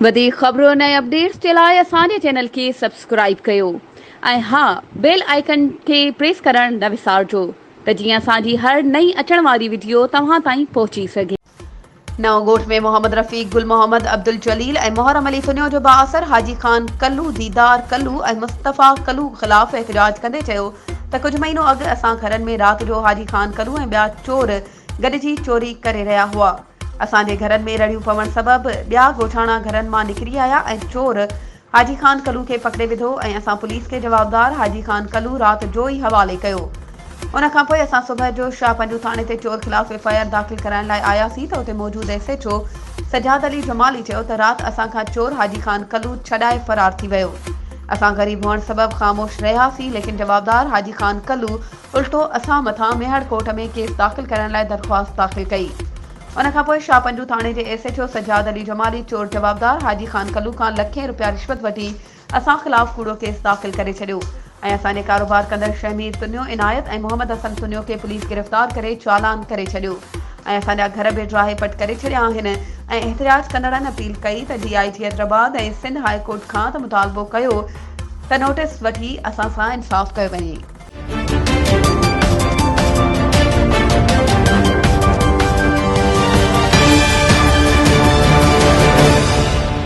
वधीक ख़बरों ऐं अपडेट्स जे लाइ असांजे चैनल खे सब्सक्राइब कयो ऐं हा बेल आइकन खे प्रेस करण न विसारिजो त जीअं असांजी हर नई अचण वारी वीडियो तव्हां ताईं पहुची सघे। नवंगोठ में मोहम्मद रफ़ीक, गुल मोहम्मद, अब्दुल जलील ऐं मोहरम अली सुन्यो जो बाअसर हाजी खान कल्लू, दीदार कल्लू ऐं मुस्तफ़ा कल्लू ख़िलाफ़ एहतजाज कंदे चयो त कुझु महीनो अॻु असां घरनि में राति जो हाजी खान कल्लू ऐं ॿिया चोर गॾिजी चोरी करे रहिया हुआ। असांजे घरनि में रड़ियूं पवण सबबि ॿिया ॻोठाणा घरनि मां निकिरी आया ऐं चोर हाजी खान कल्लू खे पकिड़े विधो ऐं असां पुलिस खे जवाबदार हाजी खान कल्लू राति जो ई हवाले कयो। उन खां पोइ असां सुबुह जो शाहपंजू थाणे ते चोर ख़िलाफ़ एफआईआर दाख़िल कराइण लाइ आयासीं त उते मौजूदु एसएचओ सजाद अली जमाली चयो त राति असांखां चोर हाजी खान कल्लू छॾाए फ़रार थी वियो। असां ग़रीब हुअण सबबि ख़ामोश रहियासीं, लेकिन जवाबदार हाजी खान कल्लू उल्टो असां मथां मेहड़ कोर्ट में केस दाख़िल करण लाइ दरख़्वास्त दाख़िल कई। उन खां पोइ शाहपंजू थाणे जे एसएचओ सजाद अली जमाली चोर जवाबदार हाजी खान कल्लू खां लखें रुपया रिश्वत वठी असां ख़िलाफ़ कूड़ो केस दाख़िल करे छॾियो ऐं असांजे कारोबार कंदड़ शहमीर तुन्यो, इनायत ऐं मोहम्मद हसन तुन्यो खे पुलिस गिरफ़्तार करे चालान करे छॾियो ऐं असांजा घर बि ड्राहे पट करे छॾिया आहिनि ऐं एहतिजाज कंदड़नि अपील कई त DIG हैदराबाद ऐं सिंध हाई कोर्ट खां त मुतालबो कयो त नोटिस वठी असां सां इंसाफ़ कयो वञे।